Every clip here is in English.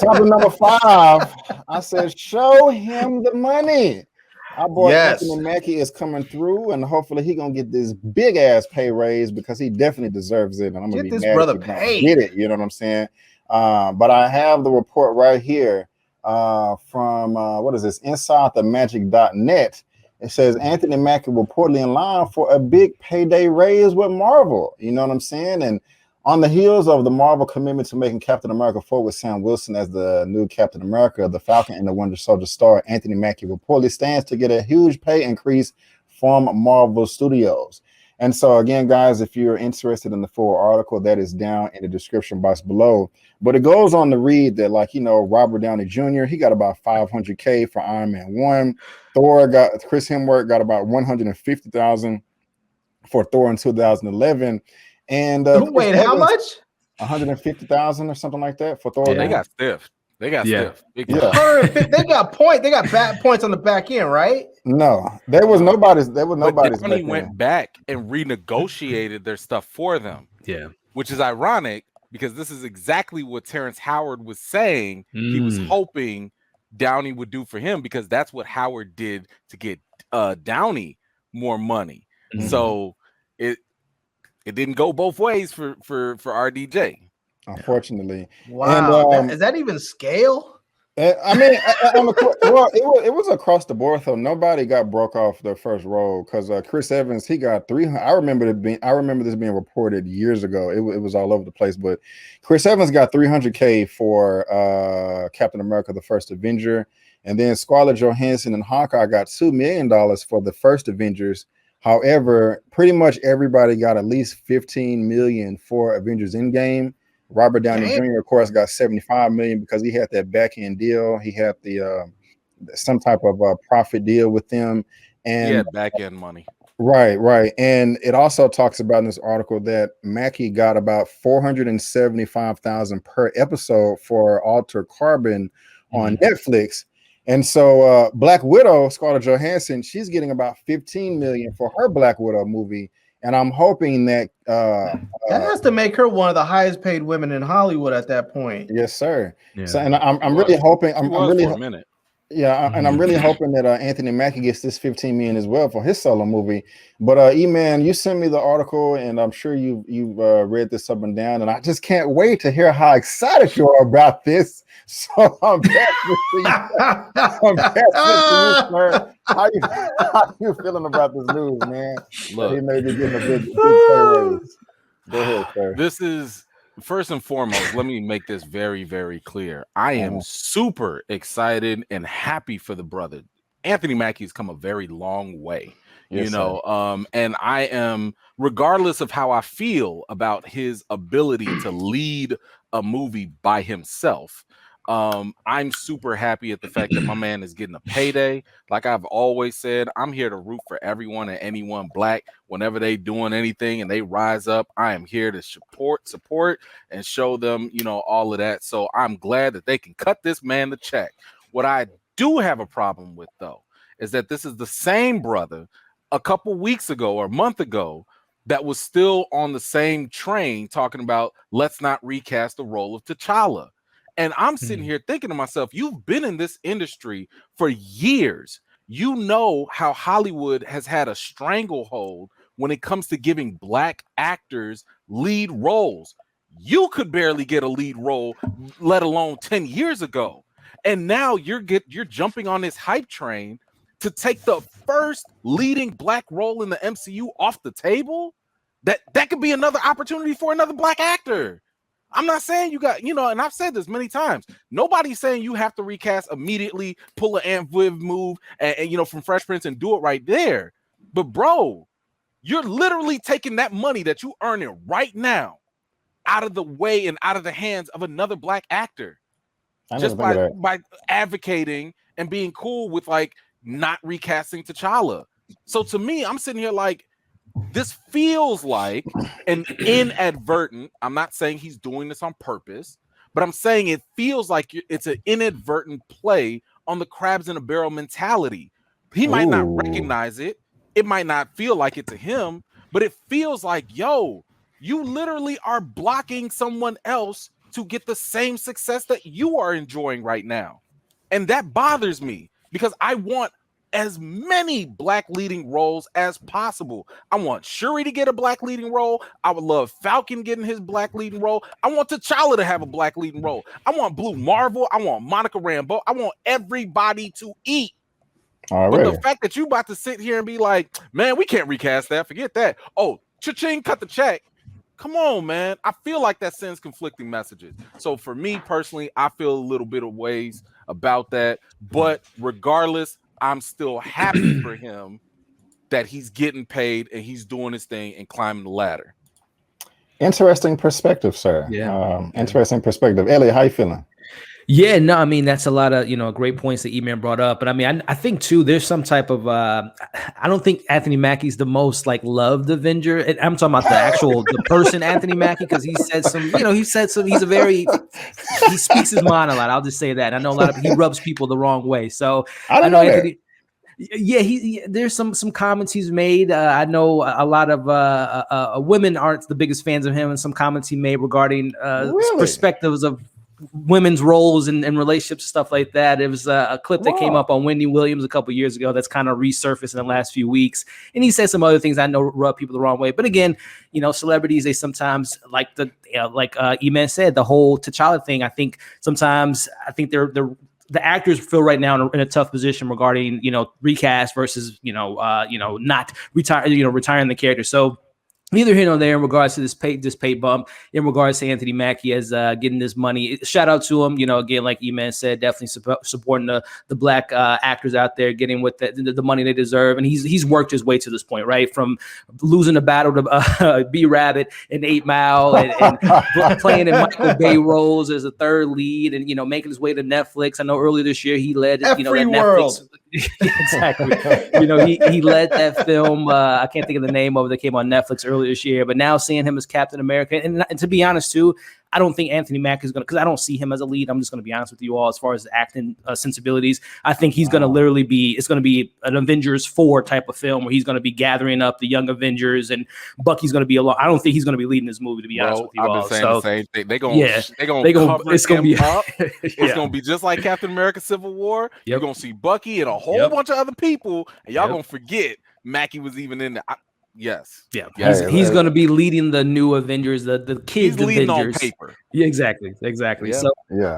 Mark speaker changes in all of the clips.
Speaker 1: Topic number 5. I said, show him the money. Our boy Anthony Mackie is coming through, and hopefully he gonna get this big ass pay raise because he definitely deserves it. And I'm gonna be mad if he don't get it. You know what I'm saying? But I have the report right here from what is this? InsideTheMagic.net. It says Anthony Mackie reportedly in line for a big payday raise with Marvel. You know what I'm saying? And on the heels of the Marvel commitment to making Captain America 4 with Sam Wilson as the new Captain America, the Falcon and the Winter Soldier star, Anthony Mackie reportedly stands to get a huge pay increase from Marvel Studios. And so again, guys, if you're interested in the full article, that is down in the description box below. But it goes on to read that, like, you know, Robert Downey Jr., he got about $500K for Iron Man 1. Chris Hemsworth got about $150,000 for Thor in 2011. And
Speaker 2: wait, how much?
Speaker 1: 150,000 or something like that for Thor.
Speaker 3: Yeah, they got stiff. They got stiff.
Speaker 2: They got points. They got bad points on the back end, right?
Speaker 1: No, there was nobody's.
Speaker 3: Disney went back and renegotiated their stuff for them.
Speaker 4: Yeah,
Speaker 3: which is ironic because this is exactly what Terrence Howard was saying. He was hoping Downey would do for him because that's what Howard did to get Downey more money. So it didn't go both ways for RDJ,
Speaker 1: unfortunately.
Speaker 2: Wow, and, is that even scale?
Speaker 1: I mean, well, it was across the board though. Nobody got broke off their first role because Chris Evans, he got 300. I remember this being reported years ago. It was all over the place, but Chris Evans got $300K for Captain America: The First Avenger, and then Scarlett Johansson and Hawkeye got $2 million for the first Avengers. However, pretty much everybody got at least $15 million for Avengers Endgame. Robert Downey Jr., of course, got $75 million because he had that back end deal. He had the some type of profit deal with them, and
Speaker 3: back end money.
Speaker 1: Right. And it also talks about in this article that Mackie got about $475,000 per episode for Altered Carbon on Netflix. And so Black Widow, Scarlett Johansson, she's getting about $15 million for her Black Widow movie. And I'm hoping that
Speaker 2: that has to make her one of the highest paid women in Hollywood at that point.
Speaker 1: Yes, sir. Yeah. So, and I'm really hoping. I'm really for a minute. Yeah, and I'm really hoping that Anthony Mackie gets this $15 million as well for his solo movie. But Eman, you sent me the article, and I'm sure you've read this up and down, and I just can't wait to hear how excited you are about this. So I'm passing to you, sir. How you feeling about this news, man? Look, he may be getting a big pay raise. Go ahead, sir.
Speaker 3: This is. First and foremost, let me make this very, very clear. I am super excited and happy for the brother. Anthony Mackie's come a very long way, and I am, regardless of how I feel about his ability to lead a movie by himself, I'm super happy at the fact that my man is getting a payday. Like I've always said, I'm here to root for everyone and anyone Black whenever they doing anything and they rise up. I am here to support and show them, all of that. So I'm glad that they can cut this man the check. What I do have a problem with, though, is that this is the same brother a couple weeks ago or a month ago that was still on the same train talking about let's not recast the role of T'Challa. And I'm sitting here thinking to myself, you've been in this industry for years. You know how Hollywood has had a stranglehold when it comes to giving Black actors lead roles. You could barely get a lead role, let alone 10 years ago. And now you're jumping on this hype train to take the first leading Black role in the MCU off the table. That could be another opportunity for another Black actor. I'm not saying you got, and I've said this many times. Nobody's saying you have to recast immediately, pull an Aunt Viv move, and from Fresh Prince and do it right there. But bro, you're literally taking that money that you earning right now out of the way and out of the hands of another Black actor, just by advocating and being cool with like not recasting T'Challa. So to me, I'm sitting here like, this feels like an inadvertent, I'm not saying he's doing this on purpose, but I'm saying it feels like it's an inadvertent play on the crabs in a barrel mentality. He might not recognize it. It might not feel like it to him, but it feels like, yo, you literally are blocking someone else to get the same success that you are enjoying right now. And that bothers me because I want as many black leading roles as possible. I want Shuri to get a black leading role. I would love Falcon getting his black leading role. I want T'Challa to have a black leading role. I want Blue Marvel. I want Monica Rambeau. I want everybody to eat. But the fact that you about to sit here and be like, man, we can't recast that. Forget that. Oh, cha-ching, cut the check. Come on, man. I feel like that sends conflicting messages. So for me personally, I feel a little bit of ways about that. But regardless, I'm still happy for him that he's getting paid and he's doing his thing and climbing the ladder.
Speaker 1: Interesting perspective, sir.
Speaker 2: Yeah.
Speaker 1: Interesting perspective. Elliot, how you feeling?
Speaker 4: Yeah, no, I mean, that's a lot of, great points that Eman brought up. But I mean, I think too, there's some type of, I don't think Anthony Mackie's the most loved Avenger. And I'm talking about the person Anthony Mackie, because he said some, he speaks his mind a lot. I'll just say that. I know he rubs people the wrong way. So I know Anthony. Yeah, there's some comments he's made. I know a lot of women aren't the biggest fans of him, and some comments he made regarding perspectives of women's roles and relationships, stuff like that. It was a clip that came up on Wendy Williams a couple years ago that's kind of resurfaced in the last few weeks, and he said some other things I know rub people the wrong way. But again, celebrities, they sometimes like Eman said, the whole T'Challa thing. I think they're the actors feel right now in a tough position regarding recast versus not retiring the character. So neither here nor there in regards to this pay bump, in regards to Anthony Mackie as getting this money. Shout out to him, again, like Eman said, definitely supporting the black actors out there, getting with the money they deserve. And he's worked his way to this point, right? From losing a battle to B-Rabbit in 8 Mile and playing in Michael Bay roles as a third lead and, making his way to Netflix. I know earlier this year he led, that Netflix. Exactly. He led that film. I can't think of the name of it that came on Netflix earlier this year, but now seeing him as Captain America, and to be honest too, I don't think Anthony Mackie is going to, because I don't see him as a lead. I'm just going to be honest with you all as far as acting sensibilities. I think he's going to literally it's going to be an Avengers 4 type of film where he's going to be gathering up the young Avengers and Bucky's going to be along. I don't think he's going to be leading this movie, to be honest with you all.
Speaker 3: I've been saying the same thing. They're going to cover him up. It's going to be just like Captain America Civil War. You're going to see Bucky and a whole bunch of other people, and y'all going to forget Mackie was even in there. Yes. Yeah.
Speaker 4: He's going to be leading the new Avengers, the kids' Avengers. On paper. Yeah, exactly. Yeah. So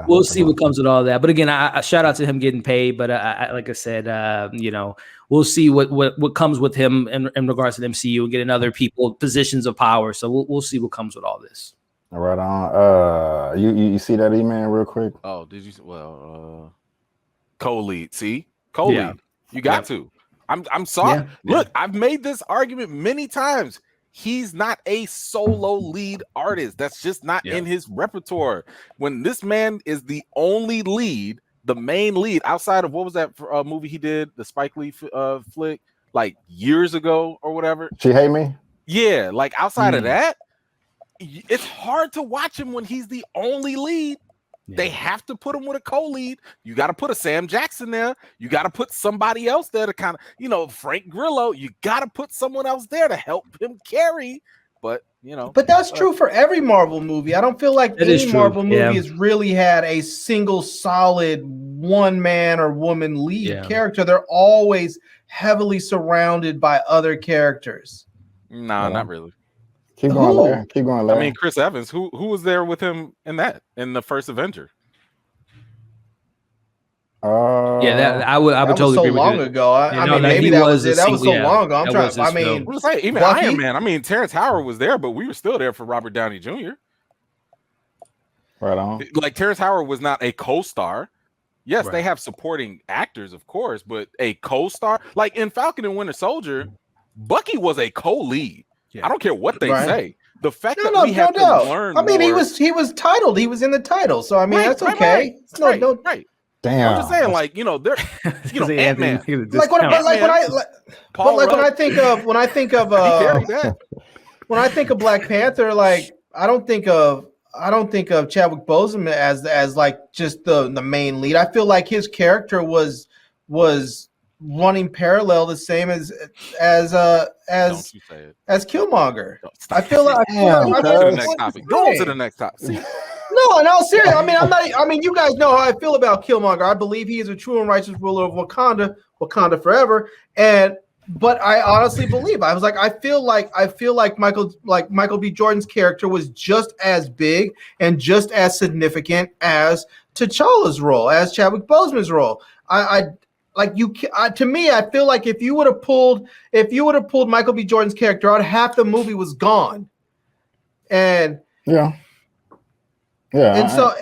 Speaker 4: we'll see what comes with all that. But again, I shout out to him getting paid. But like I said, we'll see what comes with him in regards to the MCU and getting other people positions of power. So we'll see what comes with all this.
Speaker 1: All right on. You see that email real quick?
Speaker 3: Oh, did you? Well, co-lead. See, co-lead. You got to. I'm sorry. Look, I've made this argument many times. He's not a solo lead artist. That's just not in his repertoire. When this man is the only lead, the main lead, outside of what was that movie he did, the Spike Lee flick, like years ago or whatever.
Speaker 1: She Hate Me?
Speaker 3: Yeah, like outside of that, it's hard to watch him when he's the only lead. Yeah. They have to put him with a co-lead. You got to put a Sam Jackson there. You got to put somebody else there to kind of, Frank Grillo. You got to put someone else there to help him carry. But,
Speaker 2: But that's true for every Marvel movie. I don't feel like any Marvel movie has really had a single solid one man or woman lead character. They're always heavily surrounded by other characters.
Speaker 3: Nah, not really.
Speaker 1: Keep going, Larry. Keep going, Larry.
Speaker 3: I mean, Chris Evans. Who was there with him in the first Avenger?
Speaker 4: I would totally agree with you.
Speaker 2: Long ago. I mean, maybe that was it. That was so long ago. I'm trying. I mean,
Speaker 3: even Iron Man. I mean, Terrence Howard was there, but we were still there for Robert Downey Jr.
Speaker 1: Right on.
Speaker 3: Like Terrence Howard was not a co-star. Yes, they have supporting actors, of course, but a co-star, like in Falcon and Winter Soldier, Bucky was a co-lead. I don't care what they say. The fact that we have to learn.
Speaker 2: I mean, he was titled. He was in the title. So I mean, that's okay.
Speaker 3: Right.
Speaker 1: Damn.
Speaker 3: I'm just saying, like, they're Ant-Man.
Speaker 2: When I think of Black Panther, like I don't think of Chadwick Boseman as like just the main lead. I feel like his character was running parallel the same as Killmonger.
Speaker 3: I feel like
Speaker 2: go
Speaker 3: on to the next topic. See,
Speaker 2: No, in all seriousness, I mean, you guys know how I feel about Killmonger. I believe he is a true and righteous ruler of Wakanda forever. But I honestly believe I feel like Michael B. Jordan's character was just as big and just as significant as T'Challa's role, as Chadwick Boseman's role. To me, I feel like if you would have pulled Michael B. Jordan's character out, half the movie was gone. And and so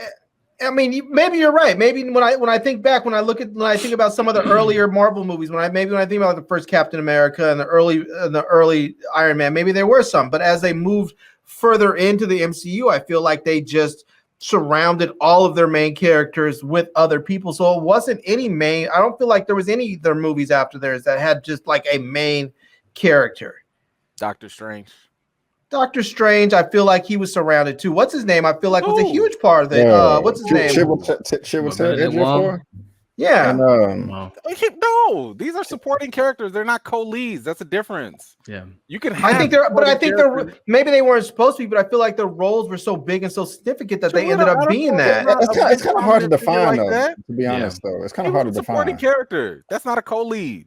Speaker 2: I mean, maybe you're right. Maybe when I think back, when I think about some of the earlier Marvel movies, when I think about the first Captain America and the early Iron Man, maybe there were some. But as they moved further into the MCU, I feel like they just surrounded all of their main characters with other people. So it wasn't any main. I don't feel like there was any of their movies after theirs that had just like a main character.
Speaker 3: Doctor Strange,
Speaker 2: I feel like he was surrounded too. What's his name? I feel like was a huge part of it. What's his name? Yeah.
Speaker 3: And, no, these are supporting characters. They're not co-leads. That's a difference.
Speaker 4: Yeah.
Speaker 3: You can.
Speaker 2: I think they're maybe they weren't supposed to be, but I feel like the roles were so big and so significant that they ended up being that.
Speaker 1: It's kind of hard to define, to be honest. Though it's kind of hard to define.
Speaker 3: Supporting character. That's not a co-lead.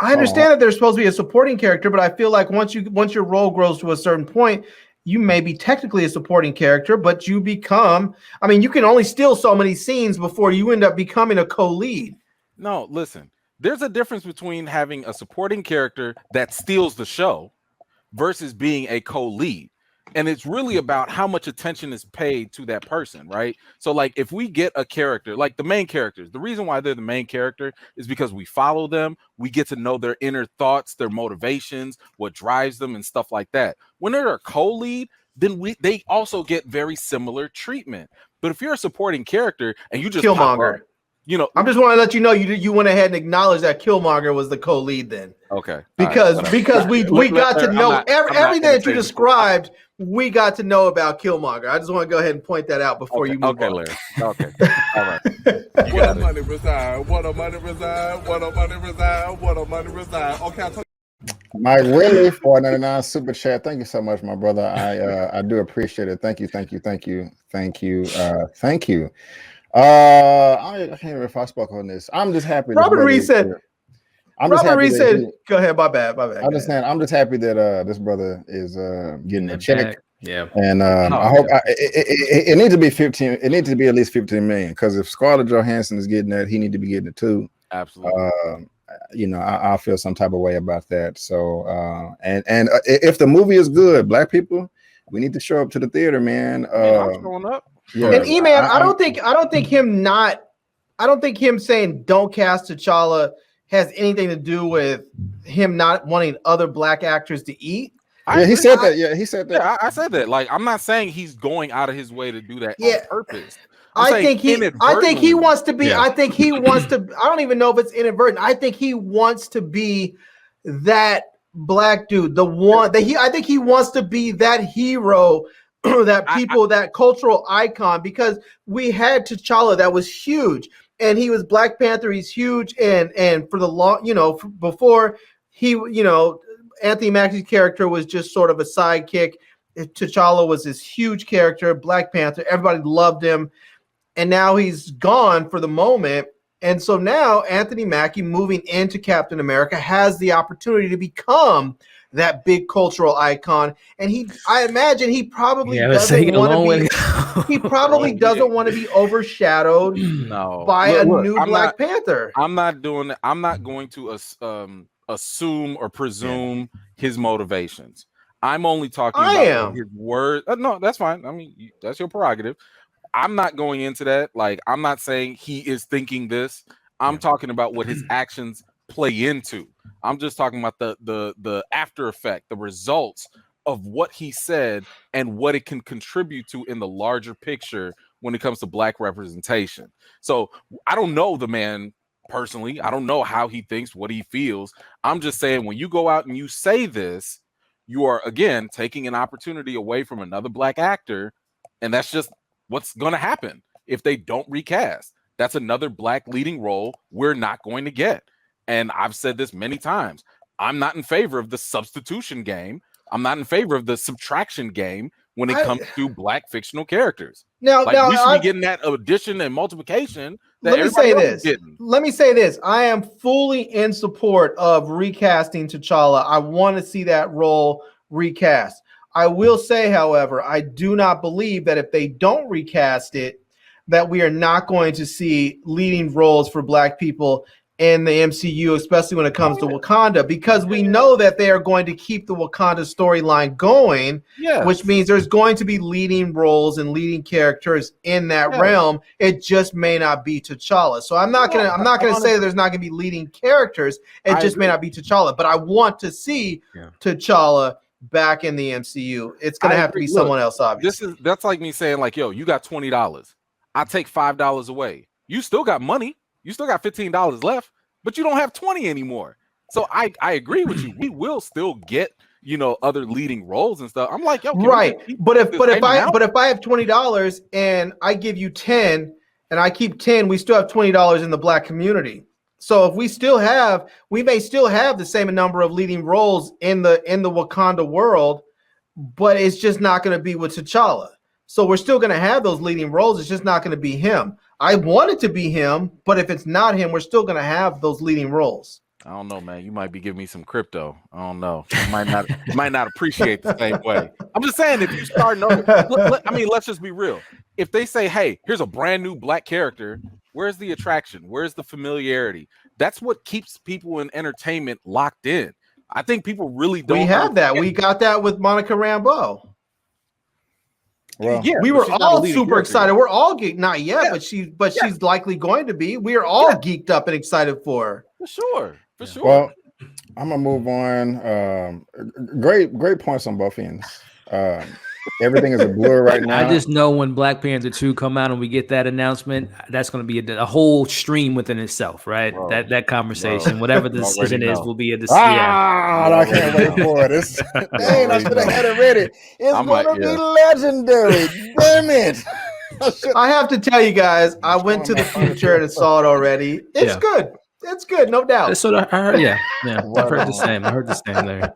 Speaker 2: I understand that they're supposed to be a supporting character, but I feel like once your role grows to a certain point, you may be technically a supporting character, but you become. I mean, you can only steal so many scenes before you end up becoming a co-lead.
Speaker 3: No, listen. There's a difference between having a supporting character that steals the show versus being a co-lead. And it's really about how much attention is paid to that person, right? So like if we get a character, like the main characters, the reason why they're the main character is because we follow them. We get to know their inner thoughts, their motivations, what drives them and stuff like that. When they're a co-lead, then they also get very similar treatment. But if you're a supporting character and you just
Speaker 2: Killmonger, I'm just want to let you know you went ahead and acknowledged that Killmonger was the co-lead then.
Speaker 3: Okay.
Speaker 2: Because we got to know everything that you described. We got to know about Killmonger. I just want to go ahead and point that out before you move on.
Speaker 3: Larry. Okay. All right.
Speaker 5: What a money reside. What a money reside. What a money reside. What a money reside. Okay.
Speaker 1: Mike Willie, 499 super chat. Thank you so much, my brother. I do appreciate it. Thank you. I can't remember if I spoke on this. I'm just happy.
Speaker 2: Robert Reed said. Go ahead. My bad.
Speaker 1: I'm just happy that this brother is getting a check.
Speaker 4: Yeah.
Speaker 1: And I hope it needs to be 15. It needs to be at least 15 million, because if Scarlett Johansson is getting that, he need to be getting it too.
Speaker 3: Absolutely.
Speaker 1: I feel some type of way about that. So and if the movie is good, black people, we need to show up to the theater, man.
Speaker 3: I'm showing up.
Speaker 2: Yeah. And E-Man, I don't think him saying don't cast T'Challa has anything to do with him not wanting other black actors to eat.
Speaker 1: He said that. Yeah, he said that.
Speaker 3: Yeah, I said that. Like, I'm not saying he's going out of his way to do that on purpose.
Speaker 2: I think he wants to be. Yeah. I think he wants to. I don't even know if it's inadvertent. I think he wants to be that black dude, the one that I think he wants to be that hero, that cultural icon, because we had T'Challa that was huge. And he was Black Panther. He's huge, and for the long, before he, Anthony Mackie's character was just sort of a sidekick. T'Challa was this huge character, Black Panther. Everybody loved him, and now he's gone for the moment. And so now Anthony Mackie, moving into Captain America, has the opportunity to become that big cultural icon. And I imagine he probably doesn't want to be. He probably doesn't want to be overshadowed by a new Black Panther.
Speaker 3: I'm not doing that. I'm not going to assume or presume his motivations. I'm only talking about his words. No, that's fine. I mean, that's your prerogative. I'm not going into that. Like, I'm not saying he is thinking this. I'm talking about what his actions play into. I'm just talking about the after effect, the results of what he said and what it can contribute to in the larger picture when it comes to black representation. So I don't know the man personally. I don't know how he thinks, what he feels. I'm just saying, when you go out and you say this, you are again taking an opportunity away from another black actor, and that's just what's going to happen if they don't recast. That's another black leading role we're not going to get. And I've said this many times. I'm not in favor of the substitution game. I'm not in favor of the subtraction game when it comes to Black fictional characters.
Speaker 2: Now
Speaker 3: we should be getting that addition and multiplication. That
Speaker 2: let me say this. I am fully in support of recasting T'Challa. I want to see that role recast. I will say, however, I do not believe that if they don't recast it, that we are not going to see leading roles for Black people in the MCU, especially when it comes to Wakanda, because we know that they are going to keep the Wakanda storyline going, which means there's going to be leading roles and leading characters in that realm. It just may not be T'Challa. So I'm not gonna say that there's not gonna be leading characters. It just may not be T'Challa. But I want to see T'Challa back in the MCU. It's gonna have to be someone else, obviously.
Speaker 3: That's like me saying, like, yo, you got $20. I take $5 away. You still got money. You still got $15 left, but you don't have 20 anymore. So I agree with you. We will still get, other leading roles and stuff. I'm like, yo,
Speaker 2: right. But if I have $20 and I give you 10 and I keep 10, we still have $20 in the Black community. So if we may still have the same number of leading roles in the Wakanda world, but it's just not going to be with T'Challa. So we're still going to have those leading roles. It's just not going to be him. I want it to be him, but if it's not him, we're still going to have those leading roles.
Speaker 3: I don't know, man. You might be giving me some crypto. I don't know. You might not appreciate the same way. I'm just saying, if you start knowing, let's just be real. If they say, hey, here's a brand new Black character, where's the attraction? Where's the familiarity? That's what keeps people in entertainment locked in. I think people really don't.
Speaker 2: We have that. We got that with Monica Rambeau. Well, we were all super excited. We're all geeked, not yet, but she's likely going to be. We are all geeked up and excited for her.
Speaker 3: For sure.
Speaker 1: Well, I'm gonna move on. Great points on both ends. Everything is a blur right now.
Speaker 4: I just know when Black Panther 2 come out and we get that announcement, that's going to be a whole stream within itself, right? Bro, that conversation, whatever the decision is, will be a decision.
Speaker 1: I can't wait for it. I should have had it ready. It's going to be legendary. Damn it.
Speaker 2: I have to tell you guys, I went to the future and saw it already. It's good. It's good, no doubt.
Speaker 4: That's what I heard. Yeah. I've heard the same. I heard the same there.